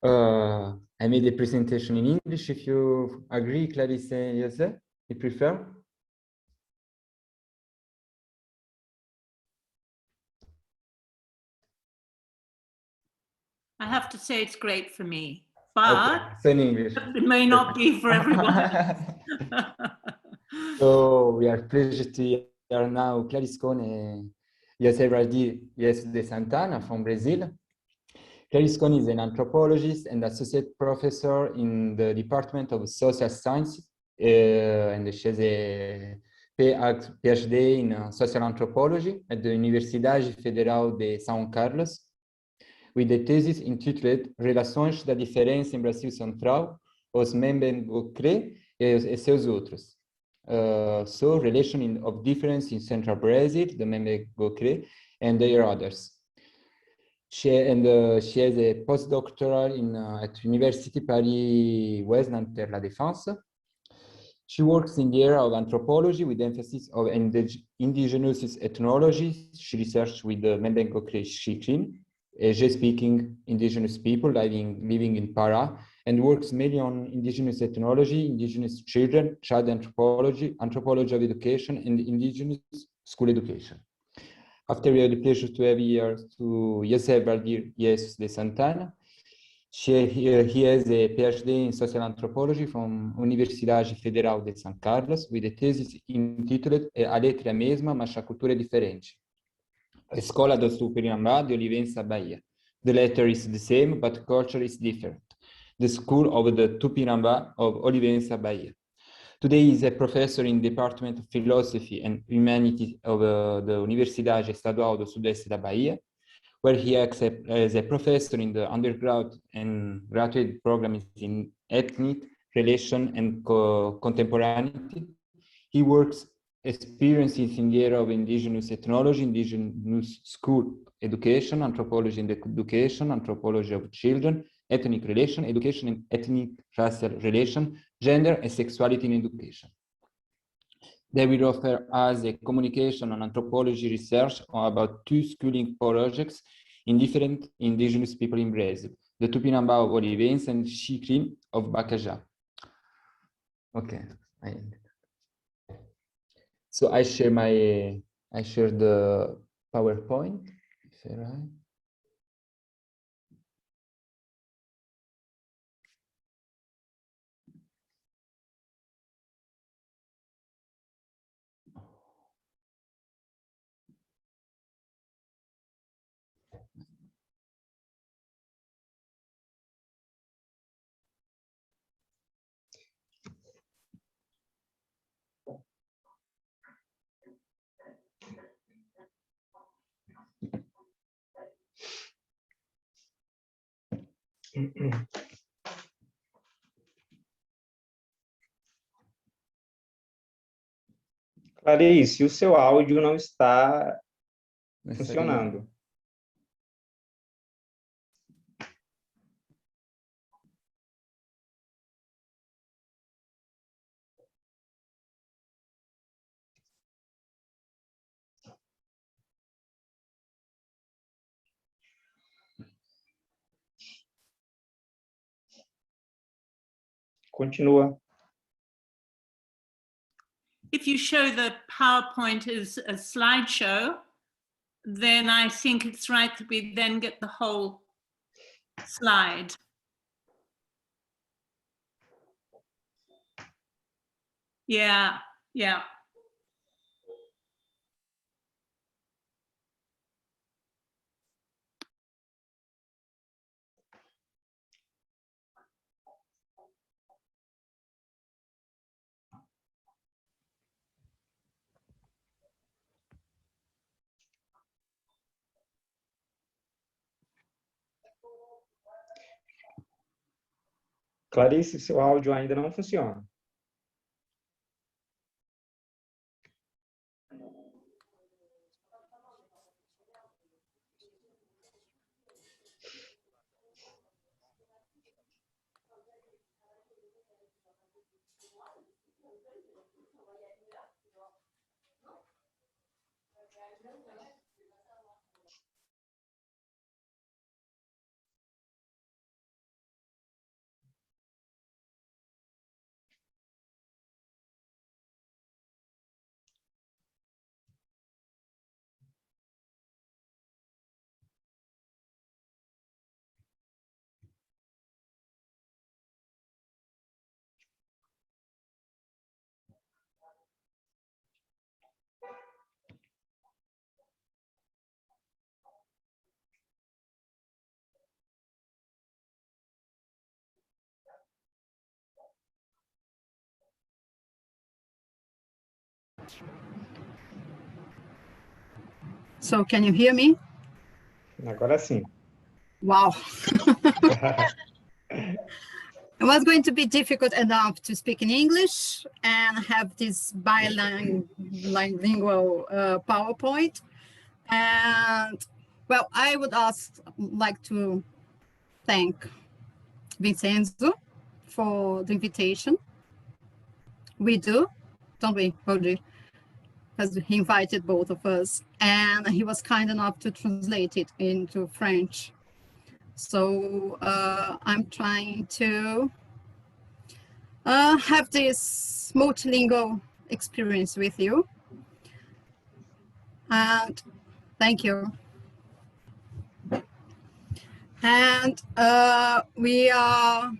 I made a presentation in English. If you agree, Clarice and José, you prefer? I have to say it's great for me, but okay. So in English. It may not be for everyone. So we are pleased to hear now Clarice Cohn and José Valdir de Santana from Brazil. Clarice Cohn is an anthropologist and associate professor in the Department of Social Sciences, and she has a PhD in social anthropology at the Universidade Federal de São Carlos, with a thesis entitled Relações da Diferença em Brasil Central, os Membengocre e seus outros. So, relation of difference in Central Brazil, the Membengocre, and their others. She has a postdoctoral at University Paris-Ouest Nanterre La Défense. She works in the area of anthropology with emphasis on indigenous ethnology. She researched with the Membengocre Xikrin, speaking indigenous people living in Para, and works mainly on indigenous ethnology, indigenous children, child anthropology, anthropology of education, and indigenous school education. After we had the pleasure to have here to José Valdir de Santana. He has a PhD in social anthropology from Universidade Federal de São Carlos, with a thesis entitled A Letra é a Mesma, mas a Cultura é Diferente. A Escola do Tupinambá de Olivença, Bahia. The letter is the same, but culture is different. The School of the Tupinambá of Olivença, Bahia. Today he is a professor in the Department of Philosophy and Humanities of the Universidade Estadual do Sudeste da Bahia, where he acts as a professor in the undergrad and graduate programs in ethnic, relation, and contemporaneity. He works experiences in the area of indigenous ethnology, indigenous school education, anthropology and education, anthropology of children, ethnic relation, education and ethnic racial relation, gender and sexuality in education. They will offer us a communication on anthropology research about two schooling projects in different indigenous people in Brazil, the Tupinambá of Olivença and Xikrin of Bacajá. Okay. So I share the PowerPoint. Is that right? Clarice, o seu áudio não está funcionando. Continua. If you show the PowerPoint as a slideshow, then I think it's right that we then get the whole slide. Yeah. Clarice, seu áudio ainda não funciona. So can you hear me? Agora sim. Wow. It was going to be difficult enough to speak in English and have this bilingual PowerPoint. And well, I would like to thank Vincenzo for the invitation. We do, don't we, Valdir? Because he invited both of us, and he was kind enough to translate it into French. So I'm trying to have this multilingual experience with you. And thank you. And we are,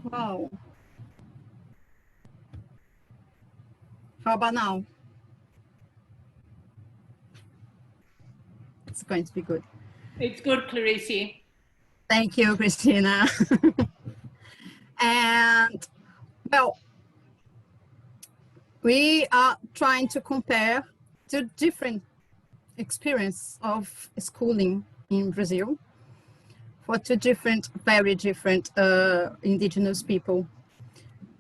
wow. How about now? It's going to be good. It's good, Clarice. Thank you, Christina. And well, we are trying to compare the different experience of schooling in Brazil for two different, very different indigenous people.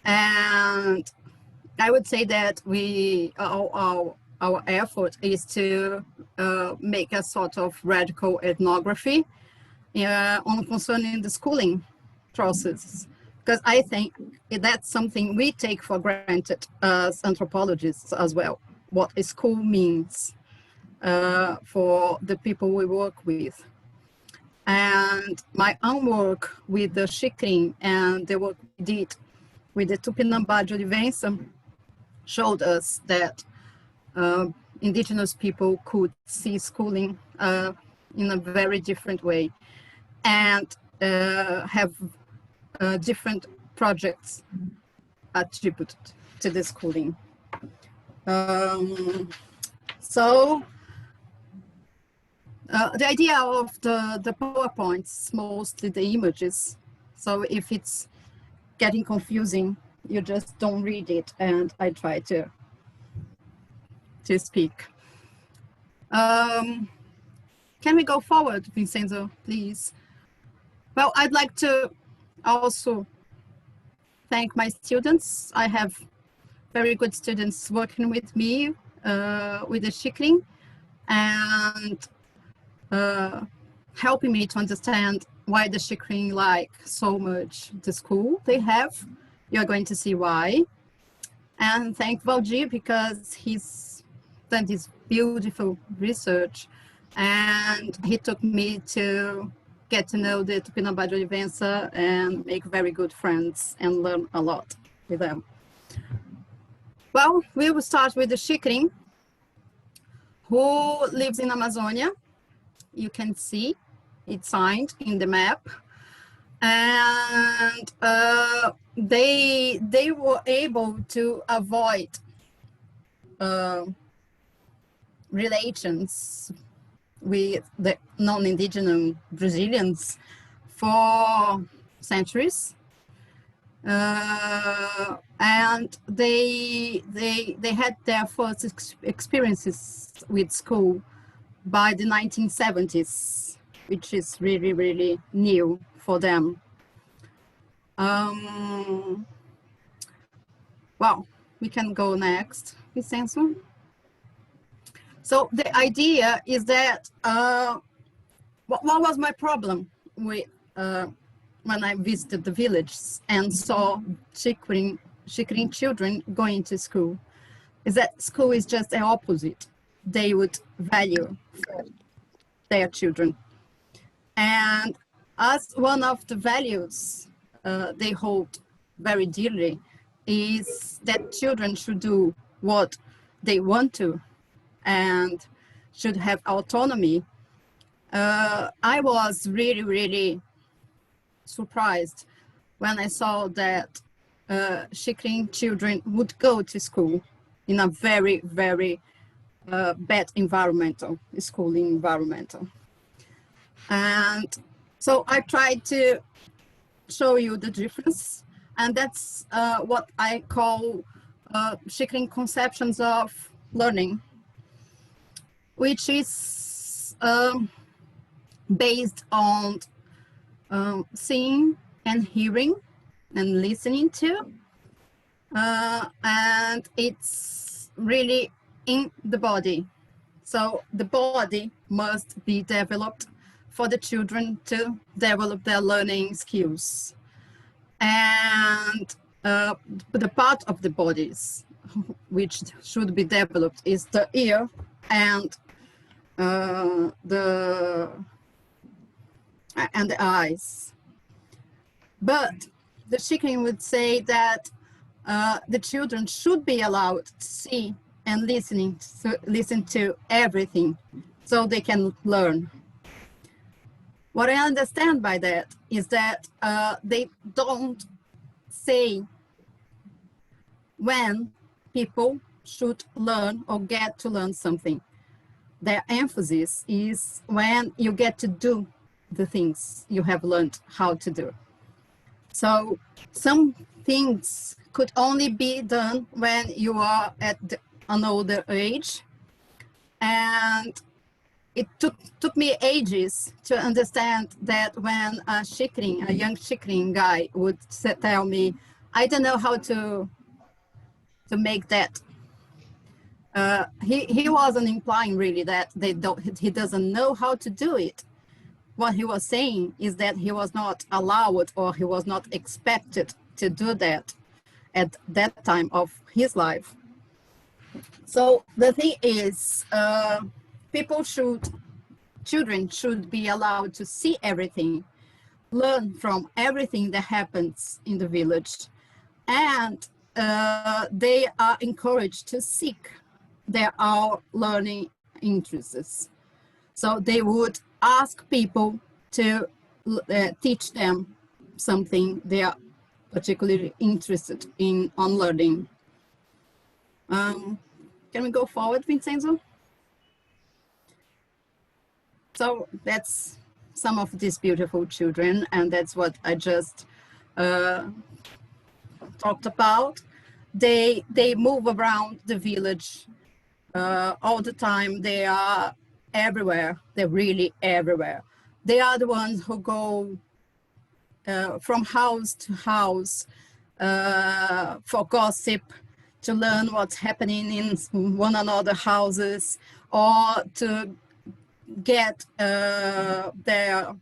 And I would say that our effort is to make a sort of radical ethnography on concerning the schooling process, because I think that's something we take for granted as anthropologists as well, what a school means for the people we work with. And my own work with the Xikrin and the work we did with the Tupinambá de Olivença showed us that indigenous people could see schooling in a very different way and have different projects attributed to the schooling. So the idea of the PowerPoints, mostly the images. So if it's getting confusing, you just don't read it, and I try to speak. Can we go forward, Vincenzo, please? Well, I'd like to also thank my students. I have very good students working with me with the Xikrin and helping me to understand why the Xikrin like so much the school they have. You're going to see why. And thank Valdir because he's done this beautiful research and he took me to get to know the Tupinambá de Olivença and make very good friends and learn a lot with them. Well, we will start with the Xikrin, who lives in Amazonia. You can see it's signed in the map. And they were able to avoid relations with the non-indigenous Brazilians for centuries. And they had their first experiences with school by the 1970s, which is really, really new for them. Well, we can go next, Vincenzo. So the idea is that, what was my problem with when I visited the village and saw Xikrin children going to school, is that school is just the opposite. They would value for their children. And as one of the values they hold very dearly is that children should do what they want to and should have autonomy. I was really, really surprised when I saw that Xikrin children would go to school in a very, very bad schooling environmental. And so I tried to show you the difference And that's what I call Chickering conceptions of learning, which is based on seeing and hearing and listening to, and it's really in the body. So the body must be developed for the children to develop their learning skills. And the part of the bodies which should be developed is the ear and the eyes. But the Chickering would say that the children should be allowed to see and listen to everything so they can learn. What I understand by that is that they don't say when people should learn or get to learn something. Their emphasis is when you get to do the things you have learned how to do. So some things could only be done when you are at an older age. And it took me ages to understand that when a young Chickering guy would tell me, I don't know how to make that. He wasn't implying really that he doesn't know how to do it. What he was saying is that he was not allowed or he was not expected to do that at that time of his life. So the thing is, children should be allowed to see everything, learn from everything that happens in the village, and they are encouraged to seek their own learning interests. So they would ask people to teach them something they are particularly interested in on learning. Can we go forward, Vincenzo? So that's some of these beautiful children, and that's what I just talked about. They move around the village all the time. They are everywhere. They're really everywhere. They are the ones who go from house to house for gossip, to learn what's happening in one another houses, or to get their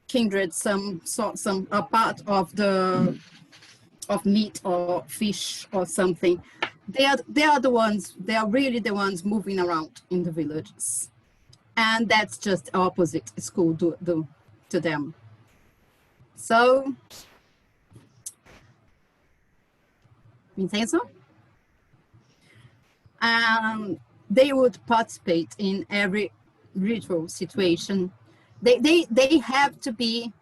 kindred a part of meat or fish or something. They are the ones. They are really the ones moving around in the villages, and that's just opposite school do to them. So, Vincenzo? They would participate in every ritual situation. They have to be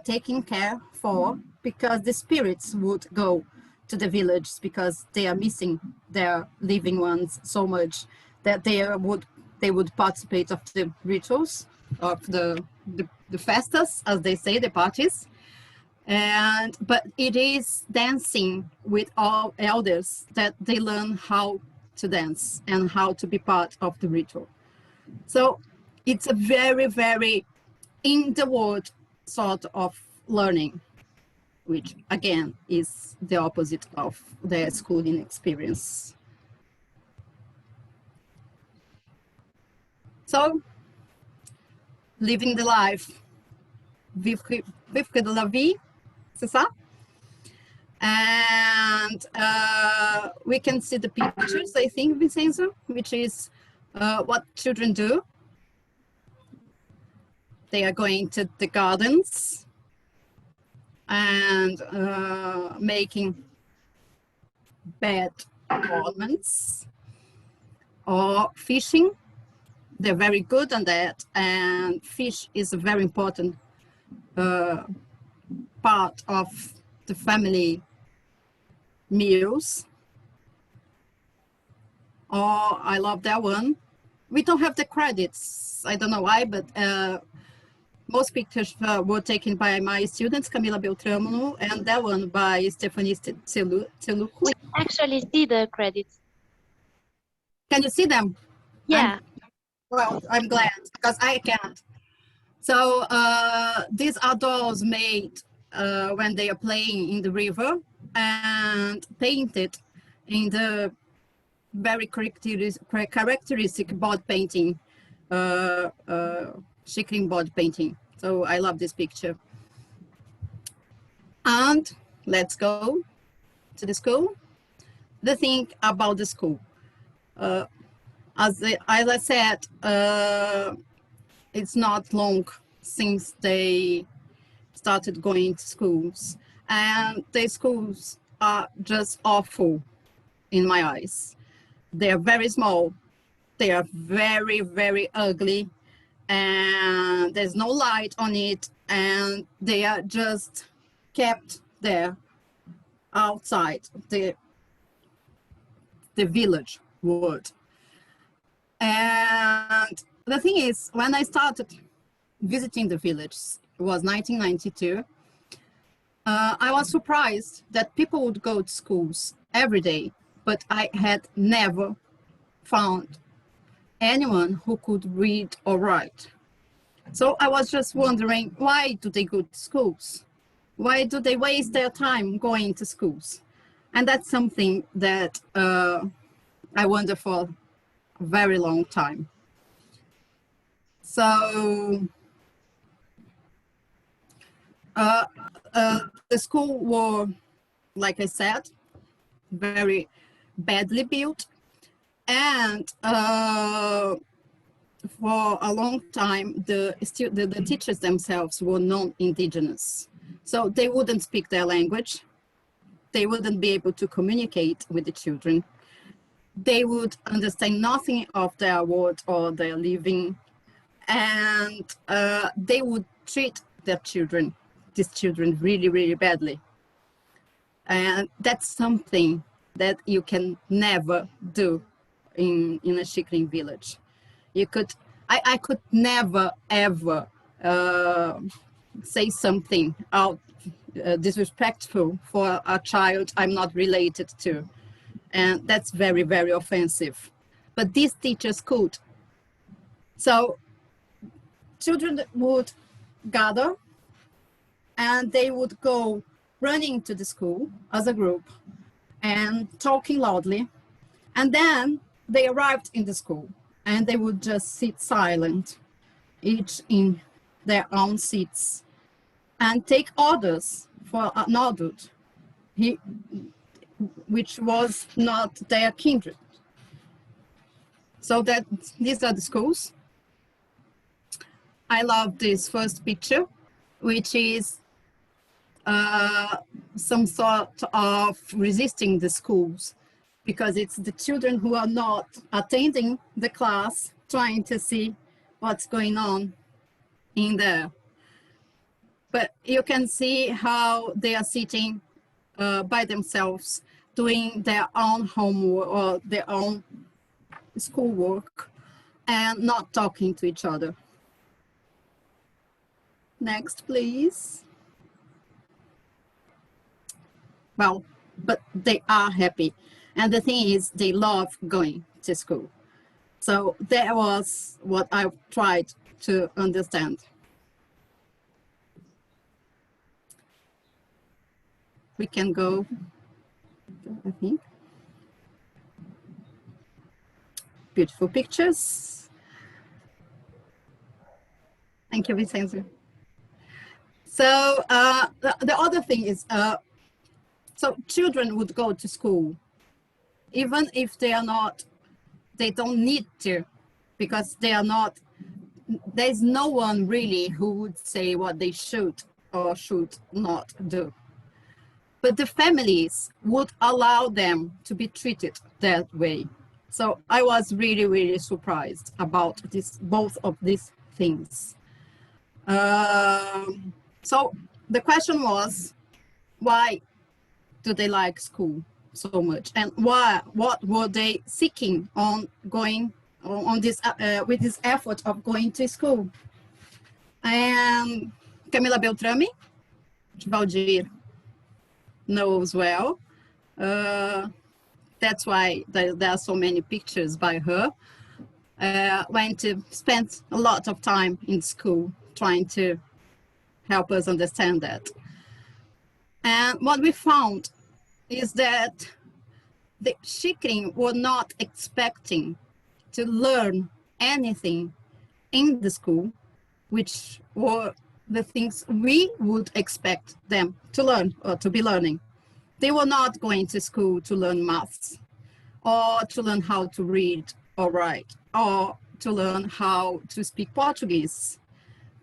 taken care for, because the spirits would go to the village because they are missing their living ones so much that they would participate of the rituals of the festas, as they say, the parties. But it is dancing with all elders that they learn how to dance and how to be part of the ritual. So it's a very, very in the world sort of learning, which again is the opposite of their schooling experience. So, living the life, vivre de la vie, c'est ça? And we can see the pictures, I think, Vincenzo, which is what children do. They are going to the gardens and making bed ornaments or fishing. They're very good on that, and fish is a very important part of the family meals. Oh, I love that one. We don't have the credits. I don't know why, but most pictures were taken by my students, Camila Beltramo, and that one by Stephanie Tseluku. We actually see the credits. Can you see them? Yeah. Well, I'm glad, because I can't. So these are dolls made when they are playing in the river and painted in the very characteristic board painting, Shikrin board painting. So I love this picture. And let's go to the school. The thing about the school. As I said, it's not long since they started going to schools, and the schools are just awful in my eyes. They are very small, they are very, very ugly, and there's no light on it, and they are just kept there outside the village wood. And the thing is, when I started visiting the village, it was 1992, I was surprised that people would go to schools every day, but I had never found anyone who could read or write. So I was just wondering, why do they go to schools? Why do they waste their time going to schools? And that's something that I wonder for a very long time. So the school were, like I said, very badly built, and for a long time the teachers themselves were non-indigenous, so they wouldn't speak their language, they wouldn't be able to communicate with the children, they would understand nothing of their word or their living, and they would treat these children really, really badly. And that's something that you can never do in a Shikrin village. I could never ever say something out disrespectful for a child I'm not related to, and that's very, very offensive. But these teachers could. So children would gather and they would go running to the school as a group and talking loudly, and then they arrived in the school and they would just sit silent, each in their own seats, and take orders for an adult which was not their kindred. So these are the schools. I love this first picture, which is some sort of resisting the schools, because it's the children who are not attending the class, trying to see what's going on in there. But you can see how they are sitting by themselves, doing their own homework or their own schoolwork, and not talking to each other. Next, please. Well, but they are happy. And the thing is, they love going to school. So that was what I tried to understand. We can go, I think. Beautiful pictures. Thank you, Vincenzo. So the other thing is, so children would go to school, even if they are not, they don't need to, because they are not, there's no one really who would say what they should or should not do. But the families would allow them to be treated that way. So I was really, really surprised about both of these things. So the question was, why do they like school so much, and what were they seeking on going on this with this effort of going to school? And Camila Beltrame, which Valdir knows well. That's why there are so many pictures by her. Spent a lot of time in school trying to help us understand that. And what we found is that the Xikrin were not expecting to learn anything in the school, which were the things we would expect them to learn or to be learning. They were not going to school to learn maths or to learn how to read or write or to learn how to speak Portuguese.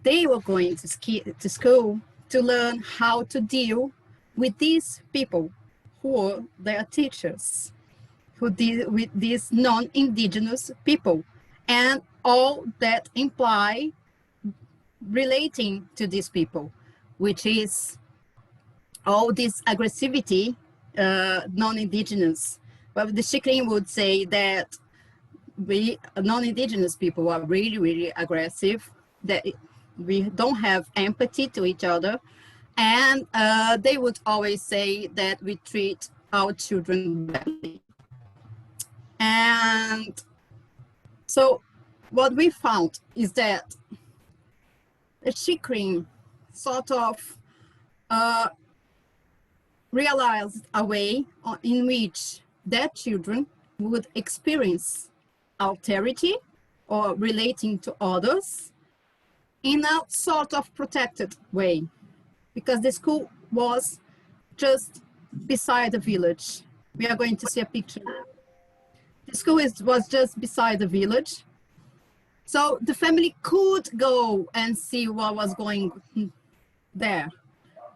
They were going to school to learn how to deal with these people who were their teachers, who deal with these non-indigenous people and all that imply relating to these people, which is all this aggressivity, non-indigenous. But the Xikrin would say that we non-indigenous people are really, really aggressive, that we don't have empathy to each other. And they would always say that we treat our children badly. And so what we found is that the Xikrin sort of realized a way in which their children would experience alterity or relating to others in a sort of protected way, because the school was just beside the village. We are going to see a picture. The school was just beside the village. So the family could go and see what was going there.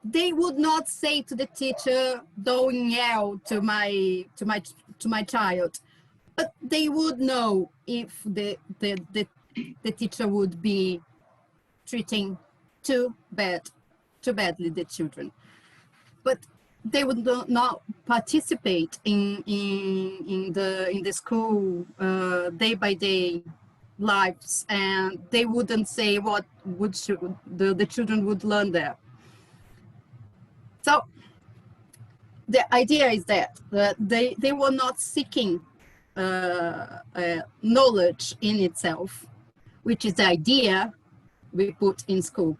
They would not say to the teacher, don't yell to my child, but they would know if the teacher would be treating too badly the children. But they would not participate in the school day by day lives, and they wouldn't say what the children would learn there. So the idea is that they were not seeking knowledge in itself, which is the idea we put in school.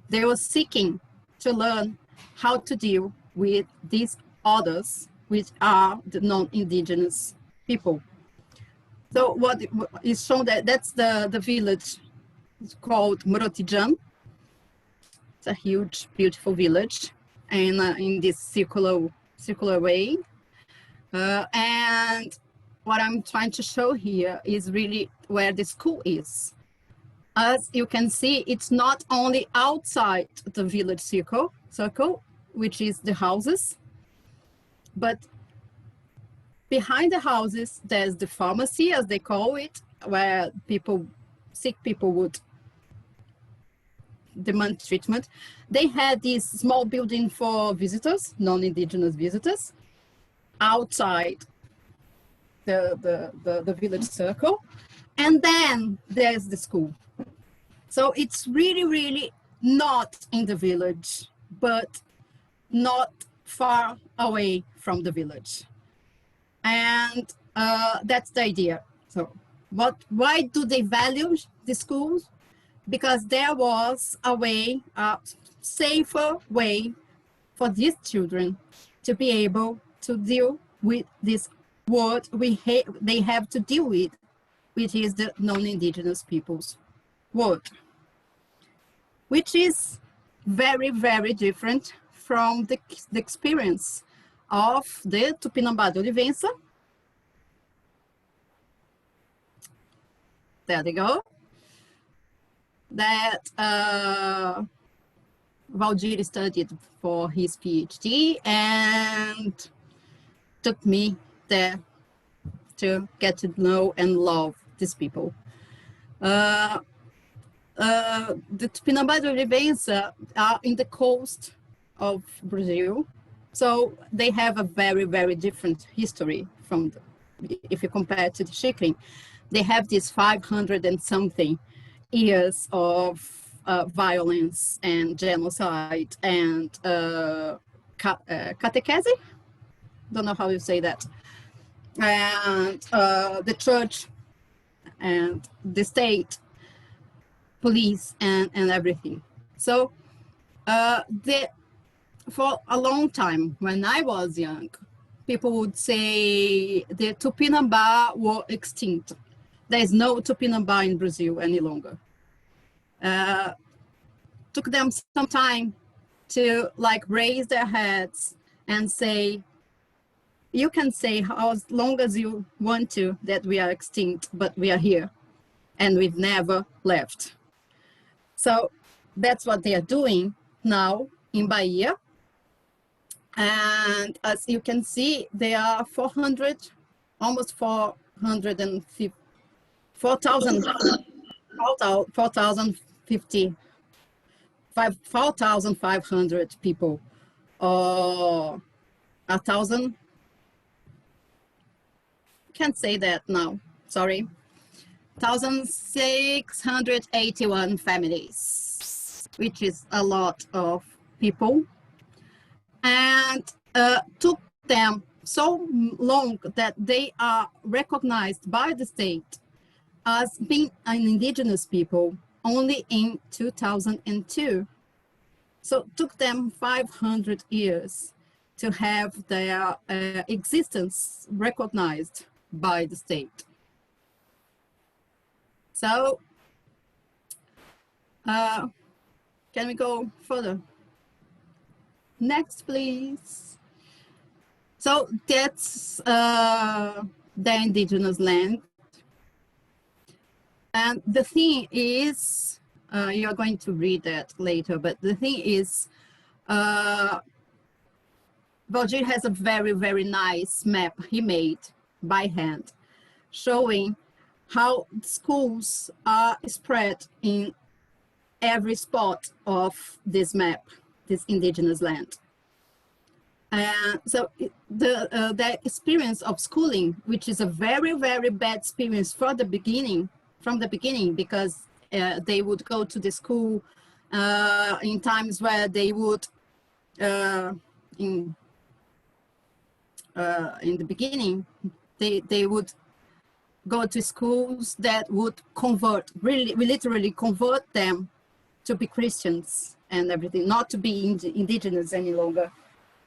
They were seeking to learn how to deal with these others, which are the non-indigenous people. So what is shown that's the village. It's called Morotijan. It's a huge, beautiful village, and in this circular way. And what I'm trying to show here is really where the school is. As you can see, it's not only outside the village circle, which is the houses, but behind the houses, there's the pharmacy, as they call it, where sick people would demand treatment. They had this small building for visitors, non-indigenous visitors, outside the village circle. And then there's the school. So it's really, really not in the village, but not far away from the village. And that's the idea. So why do they value the schools? Because there was a way, a safer way for these children to be able to deal with this world they have to deal with, which is the non-indigenous people's world, which is very, very different from the experience of the Tupinambá de Olivença. There they go. That Valdir studied for his PhD and took me there to get to know and love these people. The Tupinambá de Olivença are in the coast of Brazil, so they have a very, very different history from if you compare to the Xikrin. They have this 500 and something years of violence and genocide and catechese, don't know how you say that, and the church and the state, police, and everything. So for a long time, when I was young, people would say the Tupinambá were extinct. There is no Tupinambá in Brazil any longer. Took them some time to like raise their heads and say, you can say as long as you want to that we are extinct, but we are here and we've never left. So that's what they are doing now in Bahia. And as you can see, there are 400, almost 450, 4,500 people, or 1,000, can't say that now, sorry, 1,681 families, which is a lot of people. And took them so long that they are recognized by the state as being an indigenous people only in 2002. So it took them 500 years to have their existence recognized by the state. So, can we go further? Next, please. So that's the indigenous land. And the thing is, you're going to read that later, but the thing is, Valdir has a very, very nice map he made by hand, showing how schools are spread in every spot of this map, this indigenous land. So the experience of schooling, which is a very, very bad experience from the beginning, because they would go to the school in times where they would, in the beginning, they would go to schools that would convert, literally convert them to be Christians and everything, not to be indigenous any longer.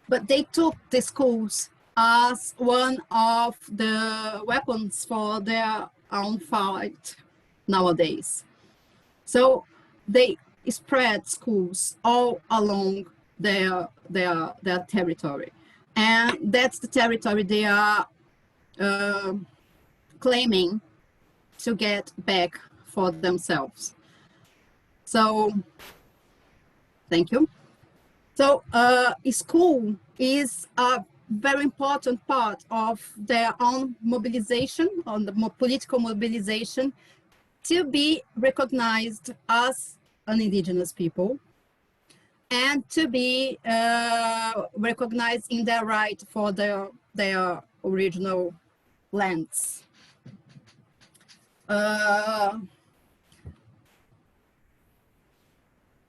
But they took the schools as one of the weapons for their own fight nowadays. So they spread schools all along their territory. And that's the territory they are claiming to get back for themselves. So, thank you. So, school is a very important part of their own mobilization, on the political mobilization, to be recognized as an indigenous people and to be recognized in their right for their original lands.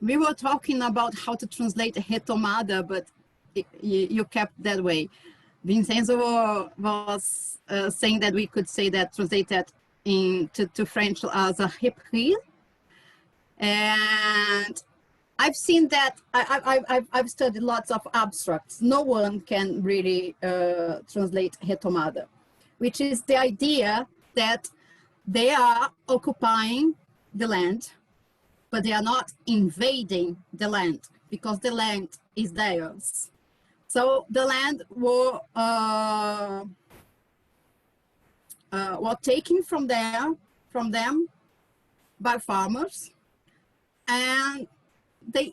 We were talking about how to translate retomada, but you kept that way. Vincenzo was saying that we could say that, translated to French as a reprise. And I've seen that, I've studied lots of abstracts. No one can really translate retomada, which is the idea that they are occupying the land, but they are not invading the land because the land is theirs. So the land were taken from them by farmers, and they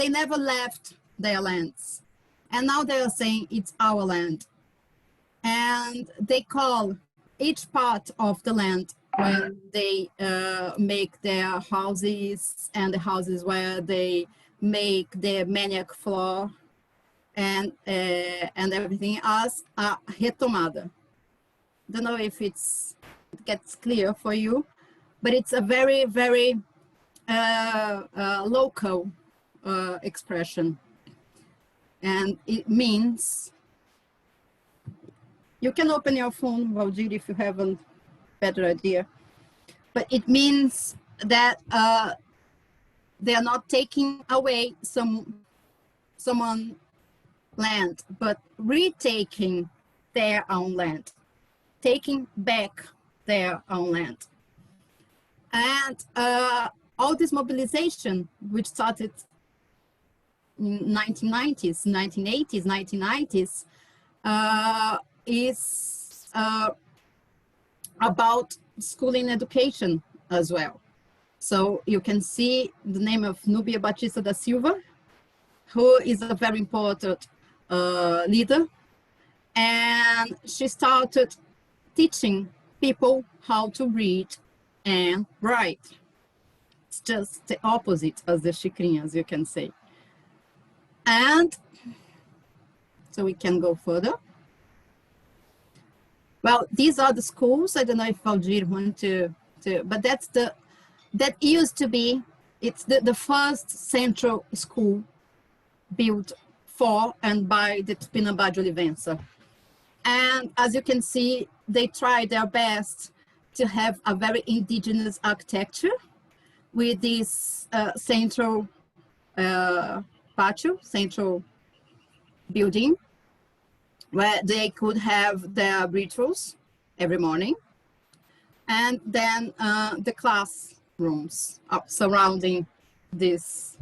never left their lands, and now they are saying it's our land, and they call each part of the land when they make their houses, and the houses where they make the maniac floor and everything as a retomada. Don't know if it gets clear for you, but it's a very, very local expression. And it means, you can open your phone, Valdir, if you have a better idea, but it means that they are not taking away someone's land, but retaking their own land, taking back their own land. And all this mobilization, which started in 1990s, 1980s, 1990s, is about schooling education as well. So you can see the name of Núbia Batista da Silva, who is a very important leader. And she started teaching people how to read and write. It's just the opposite as the Chicrinhas, you can say. And so we can go further. Well, these are the schools. I don't know if Valdir want to but that used to be, it's the first central school built for and by the Tupinambá de Olivença. And as you can see, they tried their best to have a very indigenous architecture with this central patio, central building, where they could have their rituals every morning. And then the classrooms surrounding this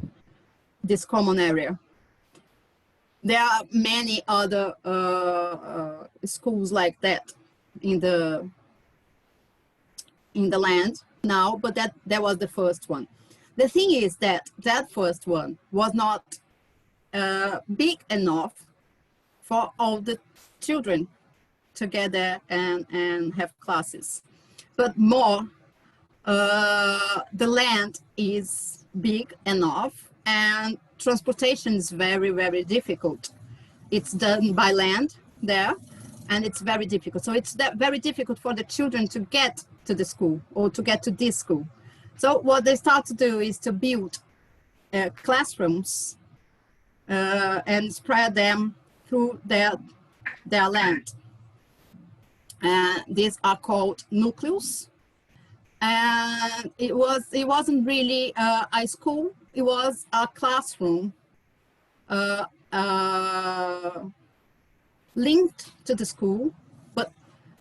common area. There are many other schools like that in the land now, but that was the first one. The thing is that first one was not big enough for all the children to get there and have classes. But more, the land is big enough and transportation is very, very difficult. It's done by land there and it's very difficult. So it's very difficult for the children to get to the school or to get to this school. So what they start to do is to build classrooms and spread them through their land. These are called núcleos. And it wasn't really a school, it was a classroom linked to the school, but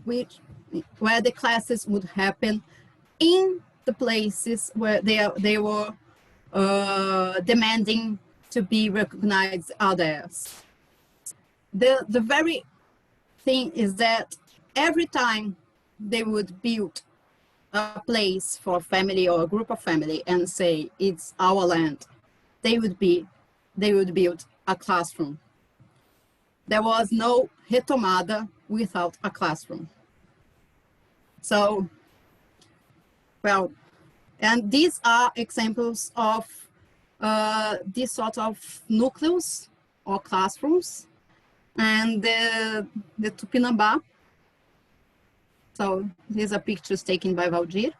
where the classes would happen in the places where they were demanding to be recognized others. The very thing is that every time they would build a place for a family or a group of family and say it's our land, they would build a classroom. There was no retomada without a classroom. So, well, and these are examples of this sort of núcleos or classrooms, and the Tupinambá. So these are pictures taken by Valdir.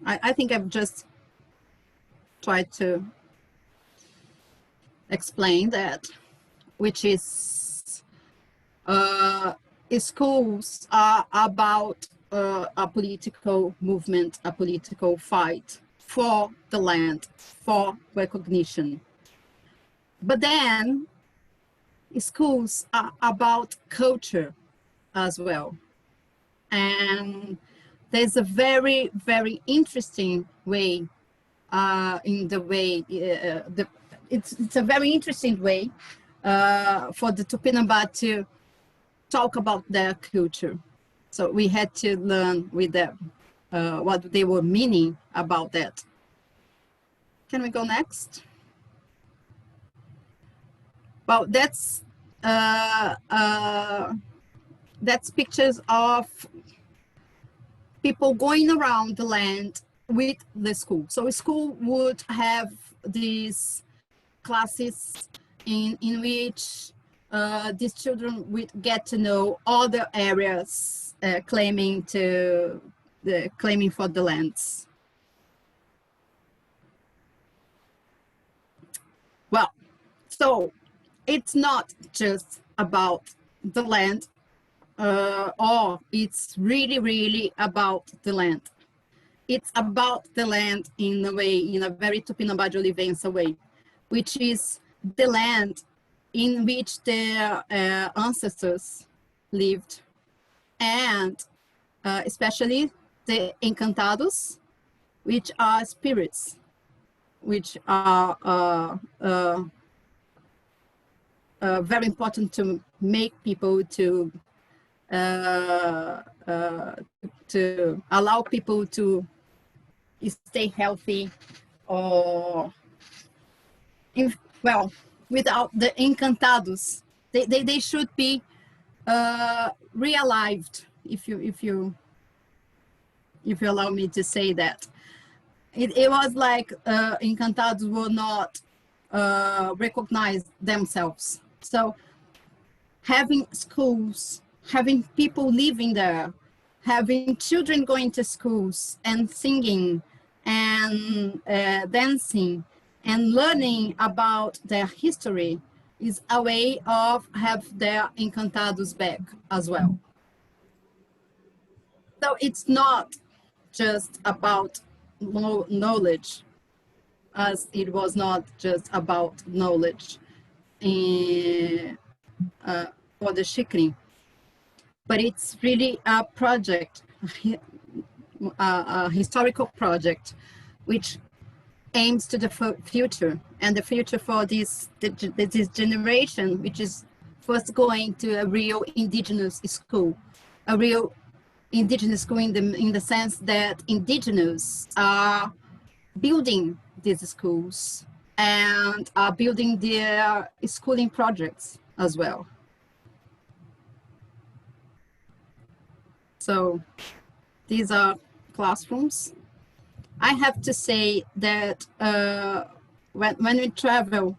I think I've just tried to explain that, which is schools are about a political movement, a political fight for the land, for recognition. But then schools are about culture as well. And there's a very, very interesting way in the way, it's a very interesting way for the Tupinambá to talk about their culture. So we had to learn with them what they were meaning about that. Can we go next? Well, that's pictures of people going around the land with the school. So a school would have these classes in which these children would get to know other areas claiming for the lands. Well, so it's not just about the land, or it's really about the land. It's about the land in a way, in a very Tupinambá de Olivença way, which is the land in which their ancestors lived, and especially the encantados, which are spirits, which are very important to make people to allow people to stay healthy, or well, without the encantados, they should be realived, if you allow me to say that. It was like encantados were not recognize themselves. So having schools, having people living there, having children going to schools and singing and dancing and learning about their history is a way of have their encantados back as well. So it's not just about knowledge, as it was not just about knowledge for the Xikrin, but it's really a project, a historical project, which aims to the future, and the future for this generation, which is first going to a real indigenous school, a real indigenous school in the sense that indigenous are building these schools and are building their schooling projects as well. So these are classrooms. I have to say that when we travel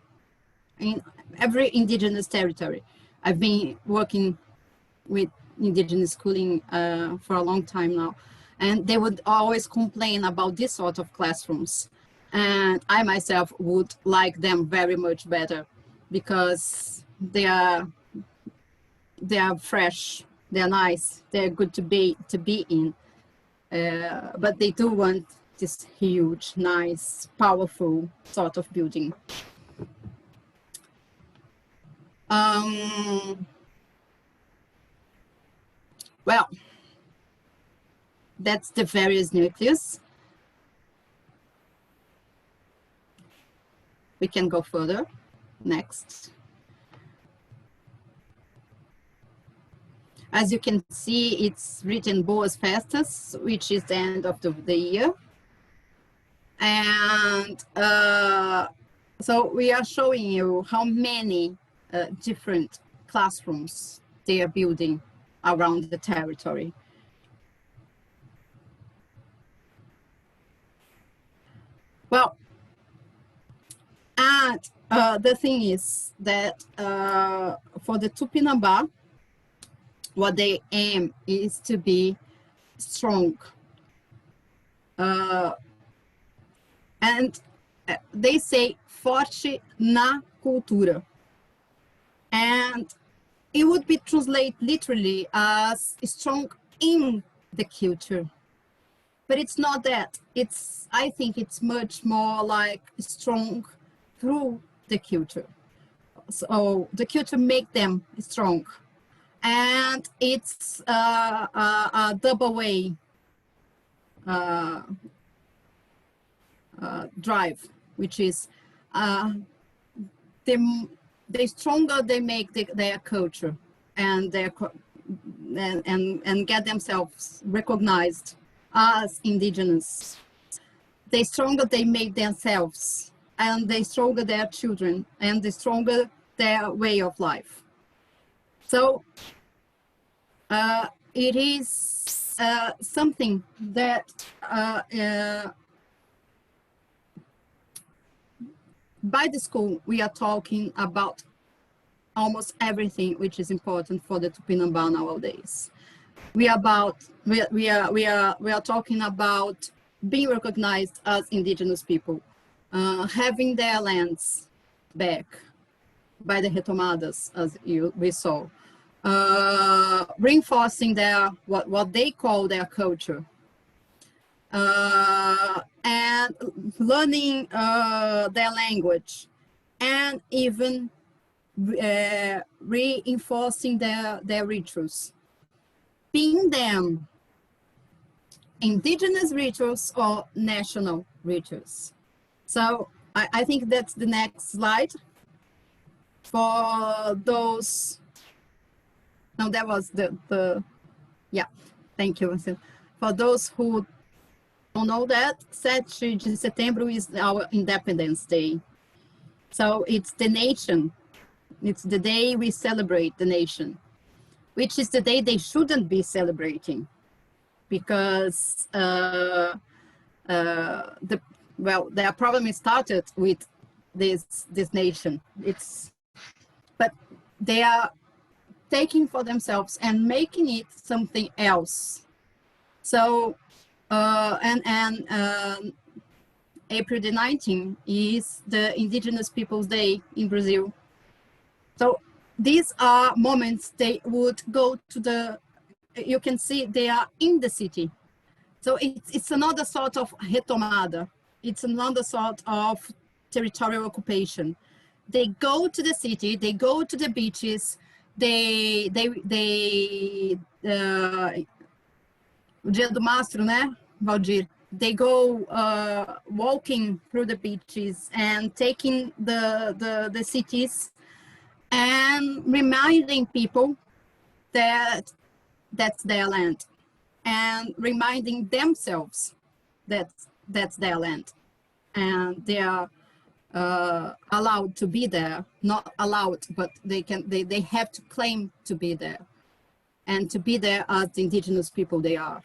in every indigenous territory, I've been working with indigenous schooling for a long time now, and they would always complain about this sort of classrooms. And I myself would like them very much better, because they are fresh, they're nice, they're good to be in. But they do want this huge, nice, powerful sort of building. Well, that's the various nucleus. We can go further. Next. As you can see, it's written Boas Festas, which is the end of the year. And so we are showing you how many different classrooms they are building around the territory. Well, and the thing is that for the Tupinambá, what they aim is to be strong. And they say forte na cultura. And it would be translated literally as strong in the culture. But it's not that. I think it's much more like strong through the culture. So the culture make them strong. And it's a double way drive, which is the stronger they make their culture and and get themselves recognized as indigenous, the stronger they make themselves, and the stronger their children, and the stronger their way of life. So it is something that by the school, we are talking about almost everything which is important for the Tupinambá nowadays. We are talking about being recognized as indigenous people, having their lands back by the retomadas, as we saw, reinforcing what they call their culture, and learning their language, and even reinforcing their rituals, being them indigenous rituals or national rituals. So I think that's the next slide. For those, no, that was yeah, thank you. For those who don't know that, 7 de setembro is our Independence Day. So it's the nation. It's the day we celebrate the nation, which is the day they shouldn't be celebrating, because their problem started with this nation. But they are taking for themselves and making it something else. So April the 19th is the Indigenous Peoples' Day in Brazil. So these are moments they would go to you can see they are in the city. So it's another sort of retomada. It's another sort of territorial occupation. They go to the city, they go to the beaches, o Dia do Mastro, né, Valdir? They go walking through the beaches and taking the cities and reminding people that that's their land, and reminding themselves that that's their land, and they are allowed to be there. Not allowed, but they have to claim to be there, and to be there as the indigenous people they are.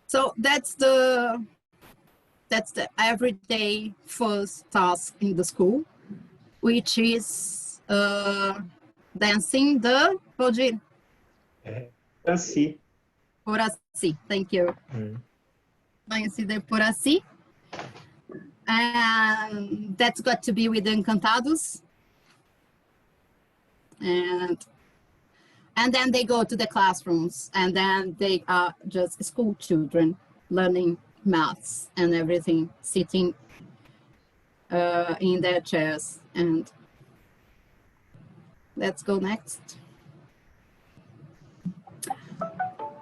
So that's the everyday first task in the school, which is dancing the Valdir. Danci. Poraci, thank you. Dancing the Poraci. And that's got to be with the Encantados. And then they go to the classrooms, and then they are just school children learning maths and everything, sitting in their chairs. And let's go next.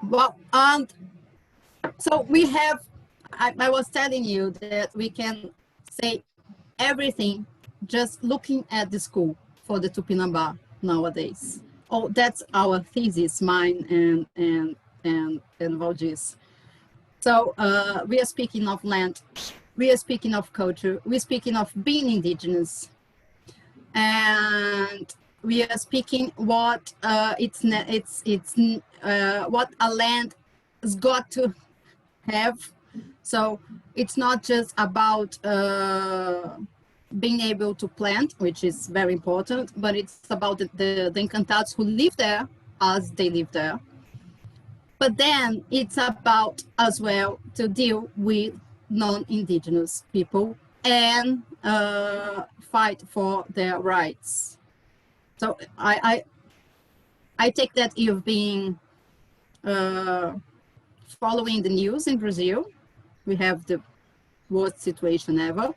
Well, and so we have, I was telling you that we can say everything just looking at the school for the Tupinambá nowadays. Oh, that's our thesis, mine and Valdir's. So we are speaking of land, we are speaking of culture, we're speaking of being indigenous, and we are speaking what what a land has got to have. So it's not just about being able to plant, which is very important, but it's about the Encantados who live there as they live there. But then it's about as well to deal with non-indigenous people and fight for their rights. So I take that you've been following the news in Brazil. We have the worst situation ever.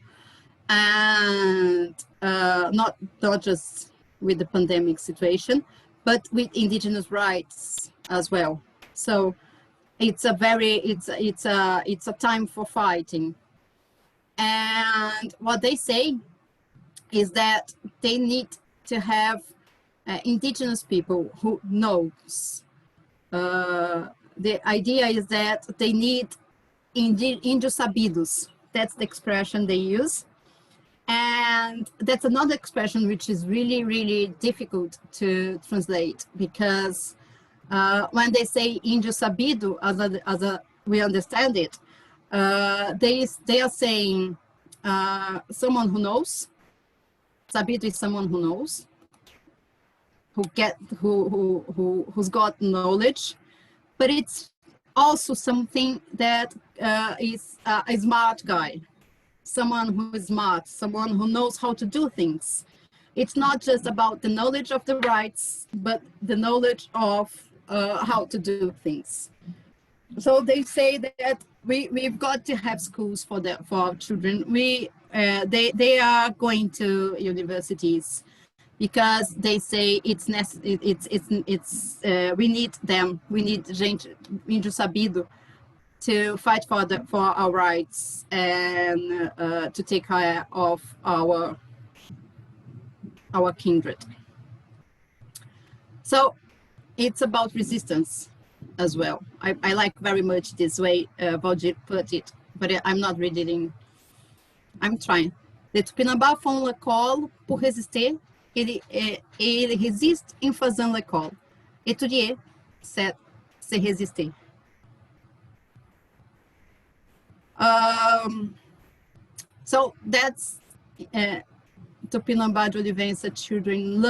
And not just with the pandemic situation, but with indigenous rights as well. So it's a time for fighting. And what they say is that they need to have indigenous people who knows. The idea is that they need índios sabidos. That's the expression they use. And that's another expression which is really, really difficult to translate, because when they say índio sabido, as we understand it, they are saying someone who knows. Sabido is someone who knows, who's got knowledge, but it's also something that is a smart guy, someone who is smart, someone who knows how to do things. It's not just about the knowledge of the rights, but the knowledge of how to do things. So they say that we've got to have schools for our children. They are going to universities because they say we need them. We need gente índio sabido to fight for our rights and to take care of our kindred. So it's about resistance as well. I like very much this way Valdir put it, but I'm not reading. I'm trying. Le Tupinambá font l'école pour résister. Il résiste en faisant l'école. Étudier, c'est résister. So that's Tupinambá de Olivença children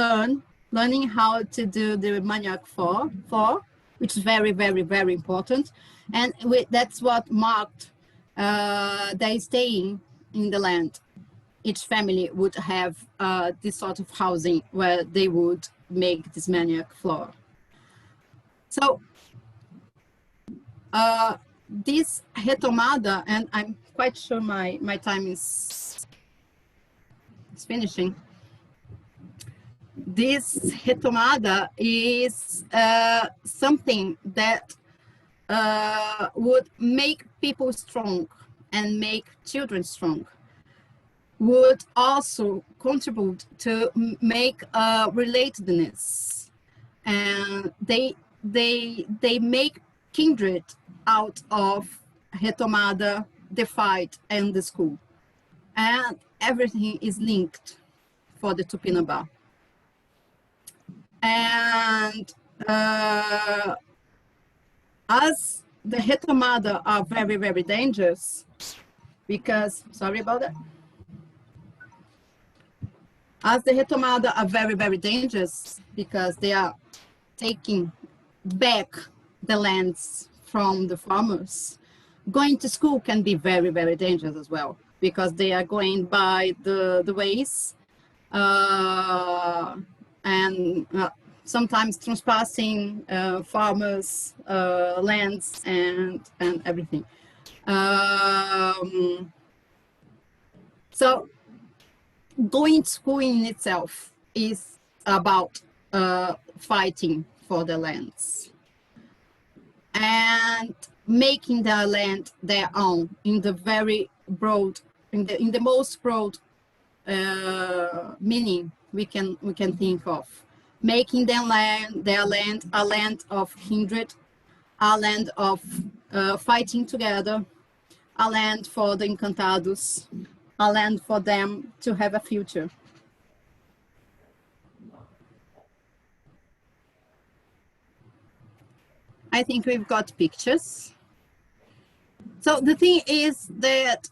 learning how to do the maniac for, which is very, very, very important. And that's what marked their staying in the land. Each family would have this sort of housing where they would make this maniac floor. So this retomada, and I'm quite sure my time is finishing. This retomada is something that would make people strong and make children strong, would also contribute to make relatedness, and they make kindred out of retomada, the fight, and the school, and everything is linked for the Tupinambá. And as the retomada are very, very dangerous, because, sorry about that. As the retomada are very, very dangerous because they are taking back the lands from the farmers. Going to school can be very, very dangerous as well, because they are going by the ways and sometimes trespassing farmers' lands and everything. So going to school in itself is about fighting for the lands and making their land their own in the very broad, in the most broad meaning we can think of, making their land a land of kindred, a land of fighting together, a land for the encantados, a land for them to have a future. I think we've got pictures. So the thing is that,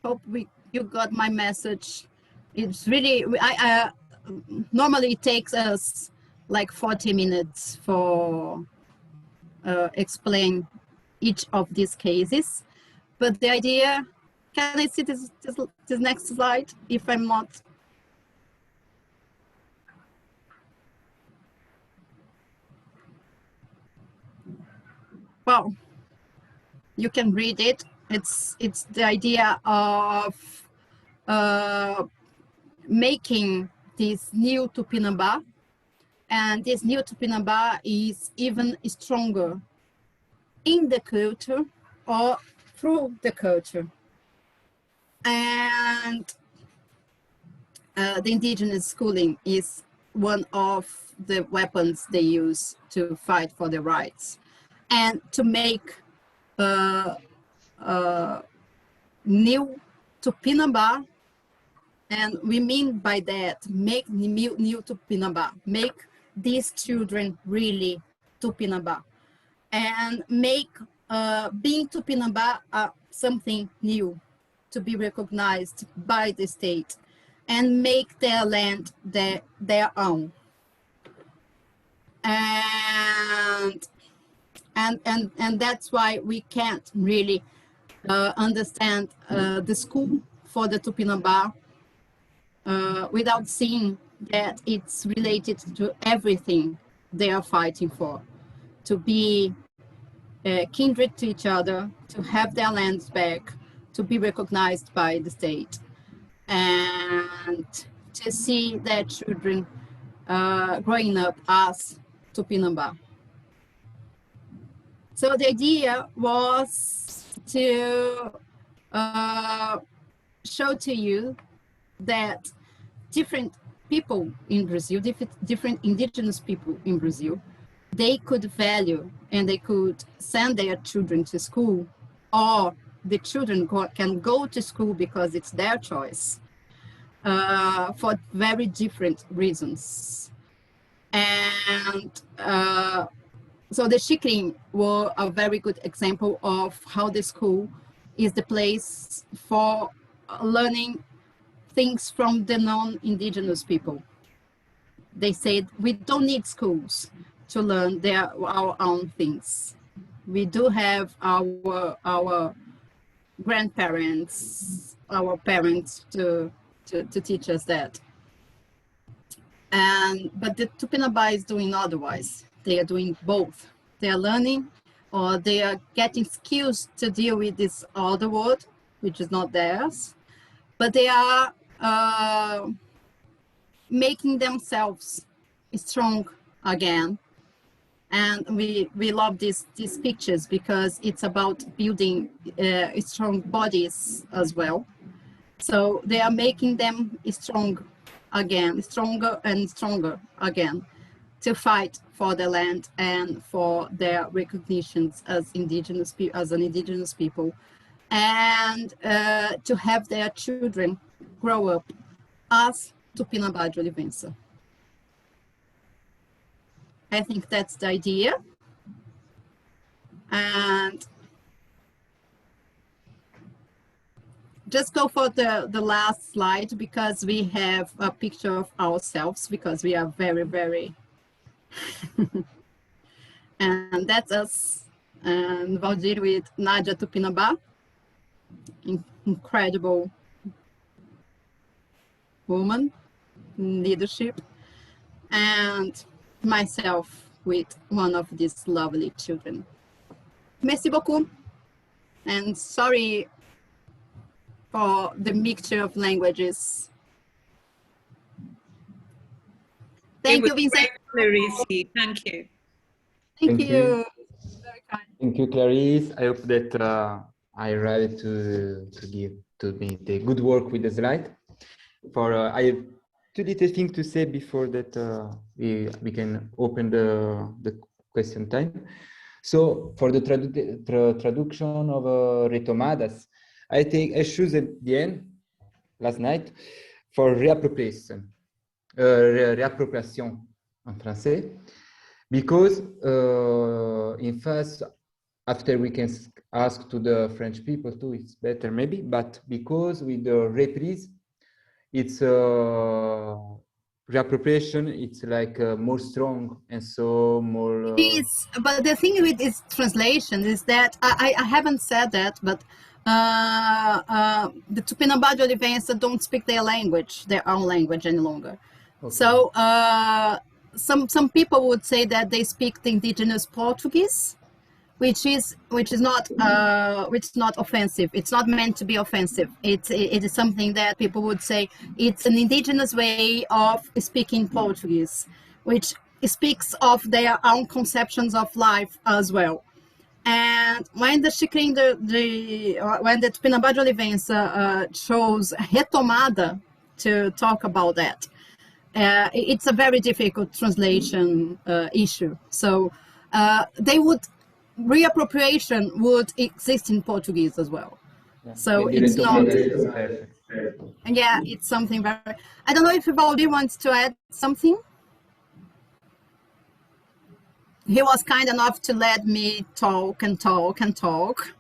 hope you got my message. It's really, normally it takes us like 40 minutes for explain each of these cases. But the idea, can I see this next slide if I'm not? Well, you can read it. It's the idea of making this new Tupinambá, and this new Tupinambá is even stronger in the culture or through the culture. And the indigenous schooling is one of the weapons they use to fight for their rights and to make new Tupinambá. And we mean by that, make new Tupinambá, make these children really Tupinambá. and make being Tupinambá something new, to be recognized by the state, and make their land their own. And that's why we can't really understand the school for the Tupinambá without seeing that it's related to everything they are fighting for, to be kindred to each other, to have their lands back, to be recognized by the state, and to see their children growing up as Tupinambá. So the idea was to show to you that different people in Brazil, different indigenous people in Brazil, they could value and they could send their children to school, or the children can go to school because it's their choice, for very different reasons. And so the Xikrin were a very good example of how the school is the place for learning things from the non-indigenous people. They said, we don't need schools to learn our own things. We do have our grandparents, our parents to teach us that. But the Tupinambá is doing otherwise. They are doing both. They are learning, or they are getting skills to deal with this other world, which is not theirs, but they are making themselves strong again. And we love these pictures because it's about building strong bodies as well. So they are making them strong again, stronger and stronger again, to fight for the land and for their recognitions as an indigenous people, and to have their children grow up as Tupinambá de Olivença. I think that's the idea. And just go for the last slide, because we have a picture of ourselves, because we are very, very and that's us, and Valdir with Nadia Tupinambá, incredible woman in leadership, and myself with one of these lovely children. Merci beaucoup, and sorry for the mixture of languages. Thank you, Vincent. Clarice, thank you. Thank you. Very kind. Thank you, Clarice. I hope that I arrived to give to me the good work with the slide. I have two little things to say before that we can open the question time. So for the traduction of retomadas, I choose at the end last night for réappropriation en français, because in fact, after we can ask to the French people too, it's better maybe, but because with the reprise, it's reappropriation, it's like more strong and so more. It is, but the thing with this translation is that I haven't said that, but the Tupinambá de Olivença don't speak their language, their own language any longer. Okay. So some people would say that they speak the indigenous Portuguese, which is not offensive. It's not meant to be offensive. It is something that people would say it's an indigenous way of speaking Portuguese, which speaks of their own conceptions of life as well. And when the Xikrin, when the Tupinambá de Olivença chose retomada to talk about that, it's a very difficult translation issue. So reappropriation would exist in Portuguese as well. Yeah. So it's not. Yeah, it's something very. I don't know if Valdir wants to add something. he was kind enough to let me talk and talk and talk.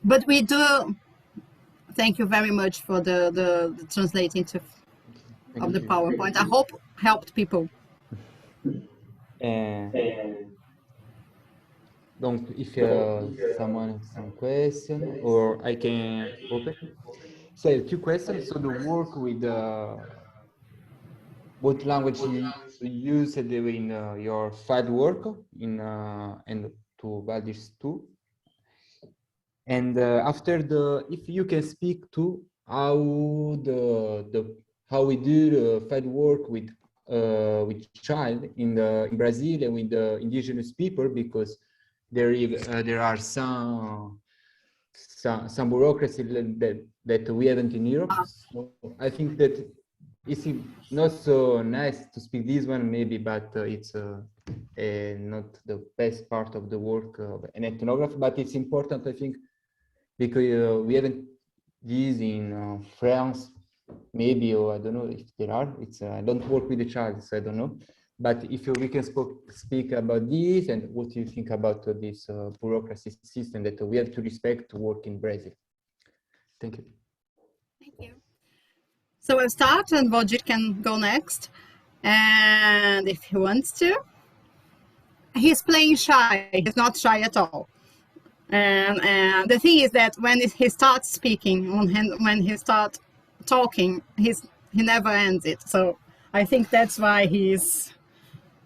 But we do, thank you very much for the translating of the PowerPoint. I hope helped people. Donc, if someone has some question, or I can open. So I have two questions. So the work with what language you use in your field work and to Valdir's too. And after if you can speak to how how we do the field work with child in Brazil and with the indigenous people, because there are some bureaucracy that we haven't in Europe. So I think that it's not so nice to speak this one maybe, but it's not the best part of the work of an ethnographer, but it's important, I think, because we haven't this in France, maybe, or I don't know if there are. I don't work with the child, so I don't know. But if we can speak about this, and what do you think about this bureaucracy system that we have to respect to work in Brazil? Thank you. Thank you. So I'll start, and Valdir can go next. And if he wants to, he's playing shy. He's not shy at all. And the thing is that when he starts speaking, when he starts talking, he never ends it. So I think that's why he's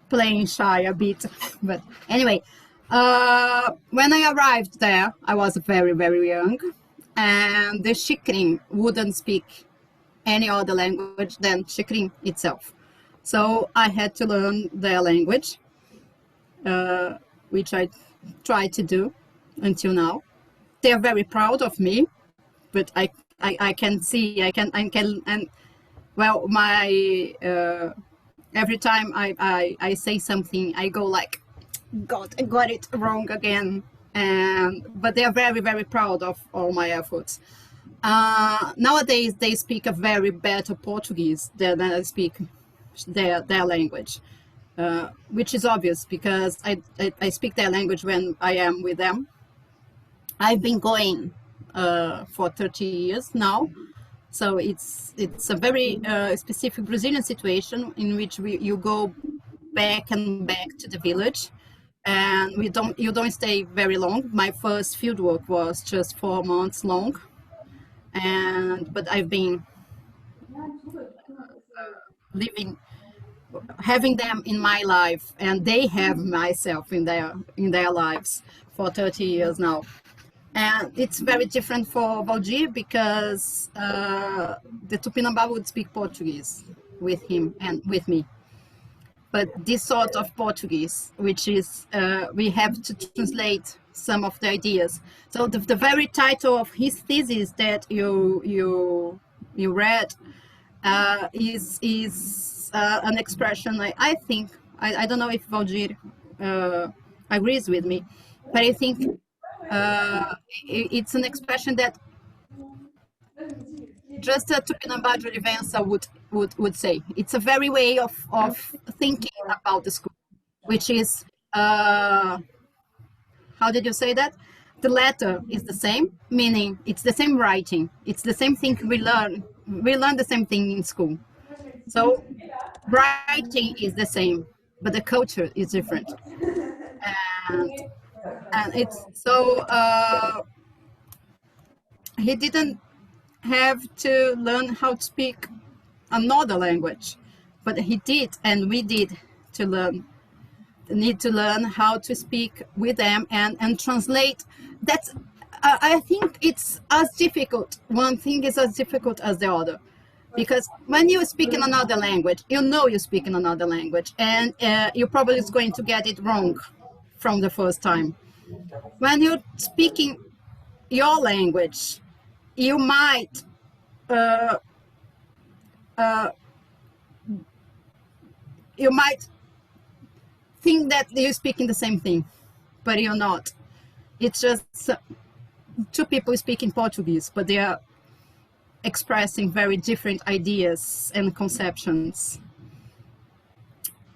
playing shy a bit. But anyway, when I arrived there, I was very, very young, and the Xikrin wouldn't speak any other language than Xikrin itself. So I had to learn their language, which I tried to do until now. They are very proud of me, but I can see, and well, my every time I say something, I go like, God, I got it wrong again. But they are very, very proud of all my efforts. Nowadays, they speak a very better Portuguese than I speak their language, which is obvious because I speak their language when I am with them. I've been going for 30 years now. So it's a very specific Brazilian situation in which you go back and back to the village, and you don't stay very long. My first fieldwork was just 4 months long, but I've been having them in my life, and they have myself in their lives for 30 years now. And it's very different for Valdir because the Tupinambá would speak Portuguese with him and with me. But this sort of Portuguese, which is, we have to translate some of the ideas. So the very title of his thesis that you read is an expression, I think, I don't know if Valdir agrees with me, but I think it's an expression that just a Tupinambá de Olivença would say. It's a very way of thinking about the school, which is, how did you say that? The letter is the same, meaning it's the same writing. It's the same thing we learn. We learn the same thing in school. So writing is the same, but the culture is different. And it's so he didn't have to learn how to speak another language, but he did, and we did need to learn how to speak with them and translate. That's I think it's as difficult. One thing is as difficult as the other, because when you speak in another language, you know you speak in another language, and you probably is going to get it wrong from the first time. When you're speaking your language, you might think that you're speaking the same thing, but you're not. It's just two people speaking Portuguese, but they are expressing very different ideas and conceptions.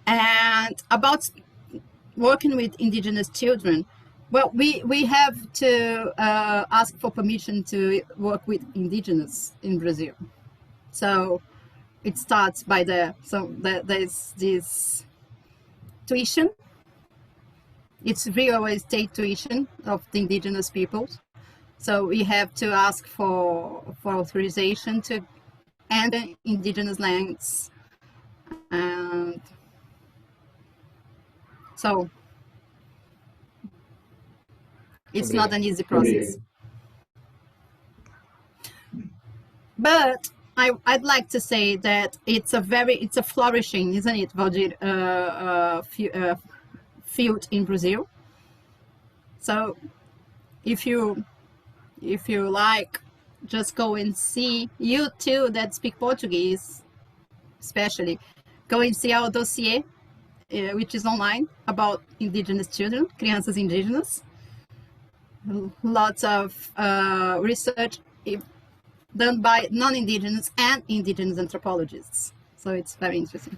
And about working with indigenous children, well, we have to ask for permission to work with indigenous in Brazil. So it starts by there. So there's this tuition. It's real estate tuition of the indigenous peoples. So we have to ask for authorization to enter indigenous lands. And so it's not an easy process. But I'd like to say that it's a flourishing, isn't it, Valdir, field in Brazil. So if you like, just go and see. You too that speak Portuguese, especially, go and see our dossier, which is online, about indigenous children, crianças indígenas. Lots of research done by non-indigenous and indigenous anthropologists. So it's very interesting.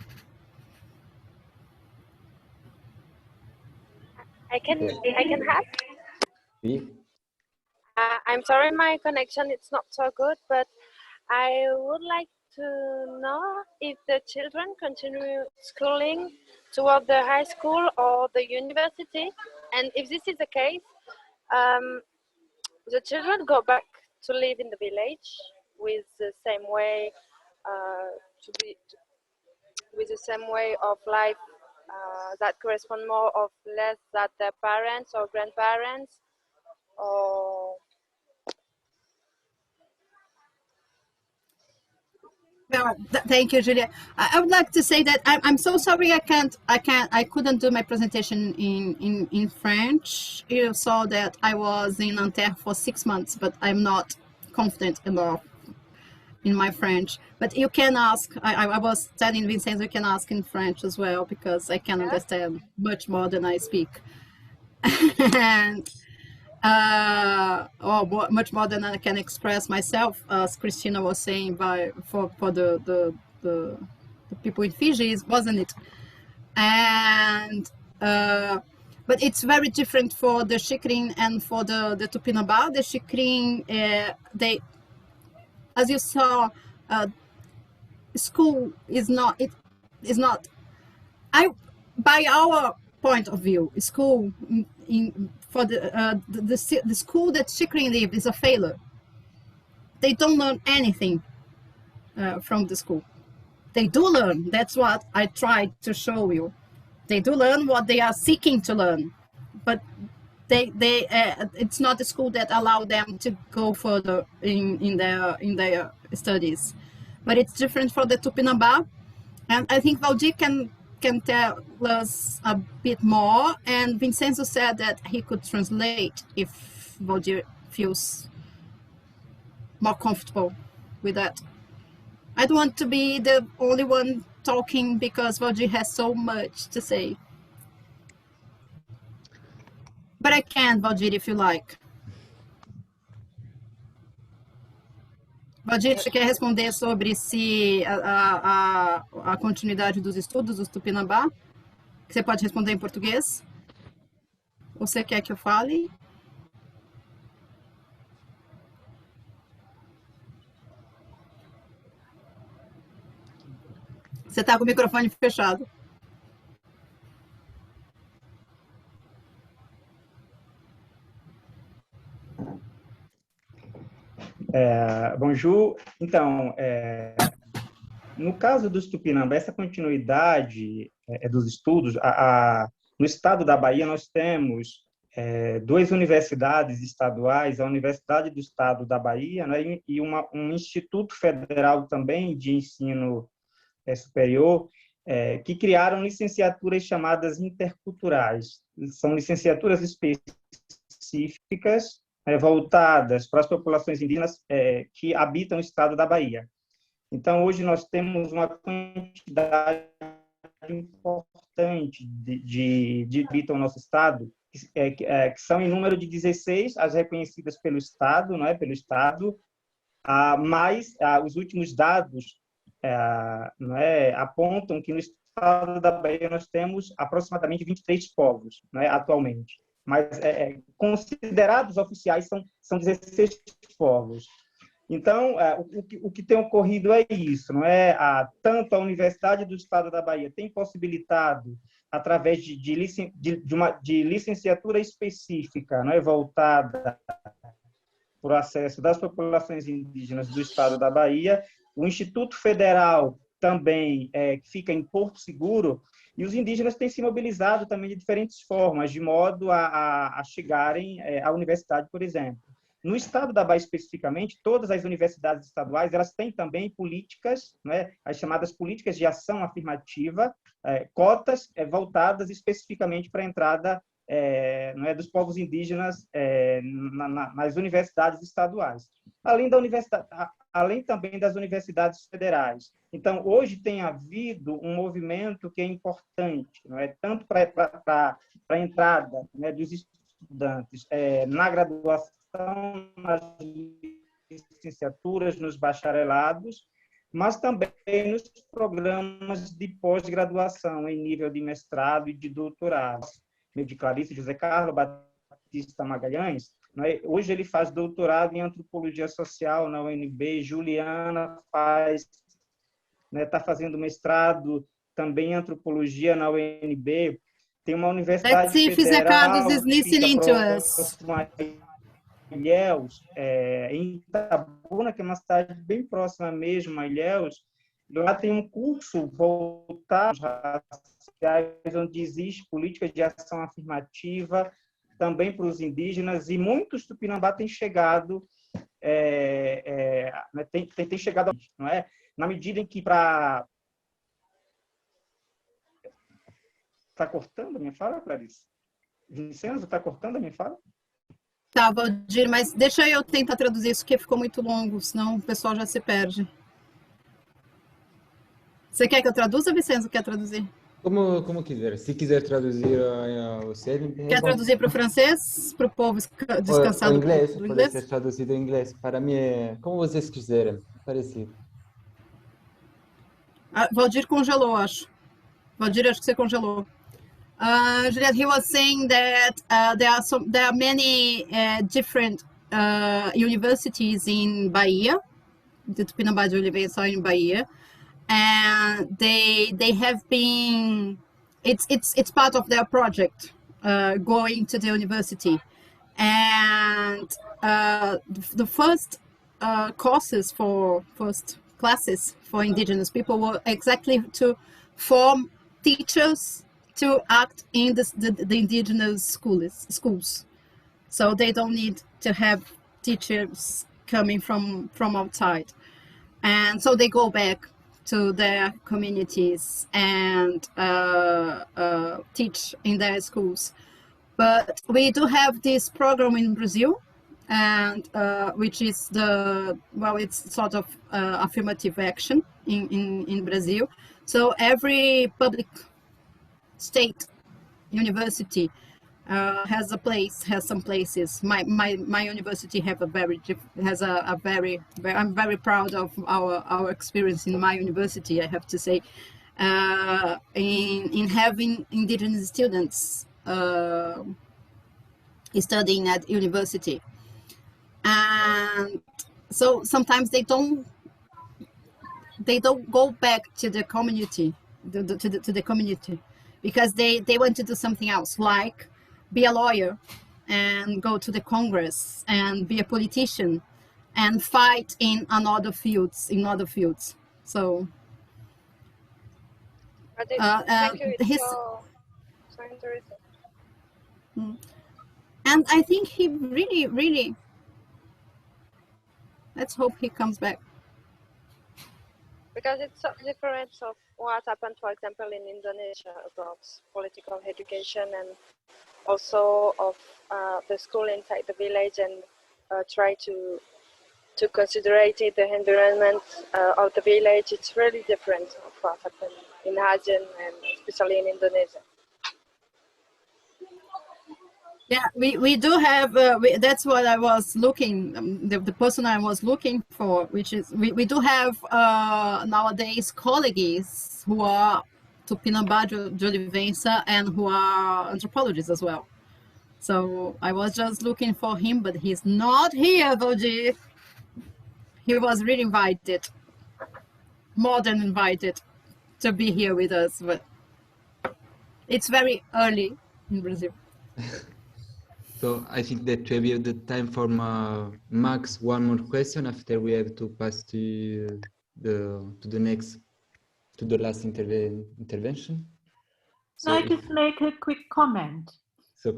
I can have. Oui. I'm sorry, my connection it's not so good, but I would like to know if the children continue schooling toward the high school or the university, and if this is the case, the children go back to live in the village with the same way with the same way of life that correspond more or less that their parents or grandparents, or Well, thank you, Julia. I would like to say that I'm so sorry I couldn't do my presentation in French. You saw that I was in Nanterre for 6 months, but I'm not confident enough in my French. But you can ask. I was telling Vincenzo you can ask in French as well, because I can understand much more than I speak. And much more than I can express myself, as Christina was saying, for the people in Fiji, wasn't it? And but it's very different for the Xikrin and for the Tupinambá. The Xikrin, they, as you saw, school is not. It is not. By our point of view, school for the school that Xikrin live is a failure. They don't learn anything from the school. They do learn. That's what I tried to show you. They do learn what they are seeking to learn, but it's not the school that allow them to go further in their studies. But it's different for the Tupinambá, and I think Valdir can tell us a bit more, and Vincenzo said that he could translate if Valdir feels more comfortable with that. I don't want to be the only one talking because Valdir has so much to say. But I can, Valdir, if you like. Valdir, você quer responder sobre se a continuidade dos estudos dos Tupinambá? Você pode responder em português? Ou você quer que eu fale? Você está com o microfone fechado. Bonjour. Então, no caso dos Tupinambá, essa continuidade dos estudos, no estado da Bahia nós temos 2 universidades estaduais, a Universidade do Estado da Bahia, né, e um Instituto Federal também de Ensino Superior, que criaram licenciaturas chamadas interculturais. São licenciaturas específicas voltadas para as populações indígenas que habitam o estado da Bahia. Então, hoje nós temos uma quantidade importante de habitam o nosso estado, que são em número de 16 as reconhecidas pelo Estado, não é? Pelo Estado, mas os últimos dados não é, apontam que no estado estado da Bahia nós temos aproximadamente 23 povos, né, atualmente. Mas considerados oficiais são 16 povos. Então, o que tem ocorrido é isso, não é? Tanto a Universidade do Estado da Bahia tem possibilitado, através de licenciatura específica, não é, voltada para o acesso das populações indígenas do Estado da Bahia, o Instituto Federal também, que fica em Porto Seguro, e os indígenas têm se mobilizado também de diferentes formas, de modo a chegarem à universidade, por exemplo. No estado da Bahia, especificamente, todas as universidades estaduais elas têm também políticas, né, as chamadas políticas de ação afirmativa, cotas voltadas especificamente para a entrada dos povos indígenas nas universidades estaduais, além também das universidades federais. Então, hoje tem havido um movimento que é importante, não é? Tanto para a entrada, né, dos estudantes na graduação, nas licenciaturas, nos bacharelados, mas também nos programas de pós-graduação em nível de mestrado e de doutorado. De Clarice, José Carlos Batista Magalhães, né? Hoje ele faz doutorado em antropologia social na UNB, Juliana está fazendo mestrado também em antropologia na UNB, tem uma universidade Let's see if José Carlos is listening to us. Ilhéus, em Itabuna, que é uma cidade bem próxima mesmo a Ilhéus, lá tem um curso voltado às onde existe política de ação afirmativa também para os indígenas, e muitos Tupinambá têm chegado, tem chegado, não é? Na medida em que está cortando a minha fala, Clarice? Vincenzo, está cortando a minha fala? Tá, Valdir, mas deixa eu tentar traduzir isso, que ficou muito longo, senão o pessoal já se perde. Você quer que eu traduza, Vincenzo? Quer traduzir? Como quiser. Se quiser traduzir você... Quer traduzir para o francês? Para o povo descansado? O inglês, do pode inglês? ser traduzido em inglês. Para mim é como vocês quiserem, parecido. Valdir congelou, acho. Valdir, acho que você congelou. Juliette, he was saying that there are many different universities in Bahia, the Tupinambá de Oliveira só in Bahia, and they have been, it's part of their project, going to the university, and the first classes for indigenous people were exactly to form teachers to act in the indigenous schools. So they don't need to have teachers coming from outside. And so they go back to their communities and teach in their schools. But we do have this program in Brazil, and which is it's sort of affirmative action in Brazil. So every public state university has some places. My university has a very I'm very proud of our experience in my university, I have to say, in having indigenous students studying at university. And so sometimes they don't go back to the community, to the community, because they want to do something else, like be a lawyer and go to the Congress and be a politician and fight in other fields. So thank you. It's so interesting. And I think he really, let's hope he comes back. Because it's so different of what happened, for example, in Indonesia about political education, and also of the school inside the village, and try to consider the environment of the village. It's really different of what happened in Aceh and especially in Indonesia. Yeah, we do have, that's what I was looking, the person I was looking for, which is, we do have nowadays colleagues who are Tupinambá de Olivença and who are anthropologists as well. So I was just looking for him, but he's not here, Valdir. He was really invited, more than invited, to be here with us, but it's very early in Brazil. So I think that we have the time for max one more question. After we have to pass to the last intervention. So Can I just make a quick comment? So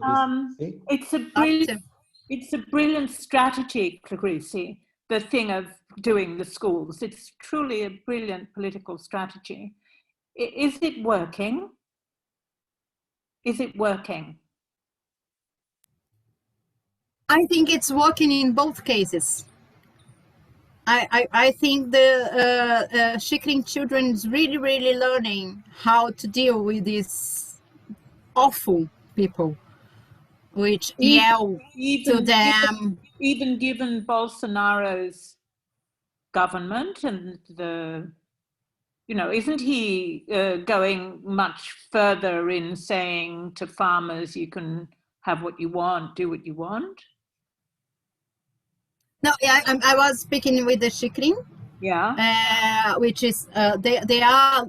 please, it's a brilliant strategy, Clarice, the thing of doing the schools. It's truly a brilliant political strategy. Is it working? Is it working? I think it's working in both cases. I think the Xikrin children is really learning how to deal with these awful people, which yell to them. Even given Bolsonaro's government and isn't he going much further in saying to farmers, you can have what you want, do what you want? No, yeah, I was speaking with the Xikrin. Yeah. Which is they are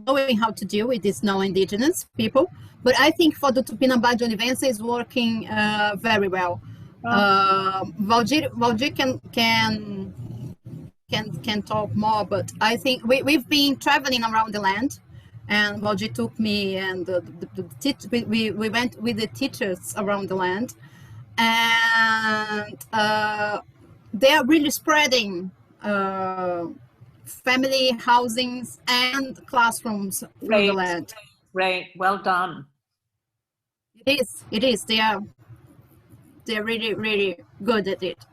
knowing how to deal with these non-indigenous people, but I think for the Tupinambá de Olivença is working very well. Valdir can talk more, but I think we've been traveling around the land, and Valdir took me, and we went with the teachers around the land, and they are really spreading family housings and classrooms through the land. Right, well done. It is. They're really good at it.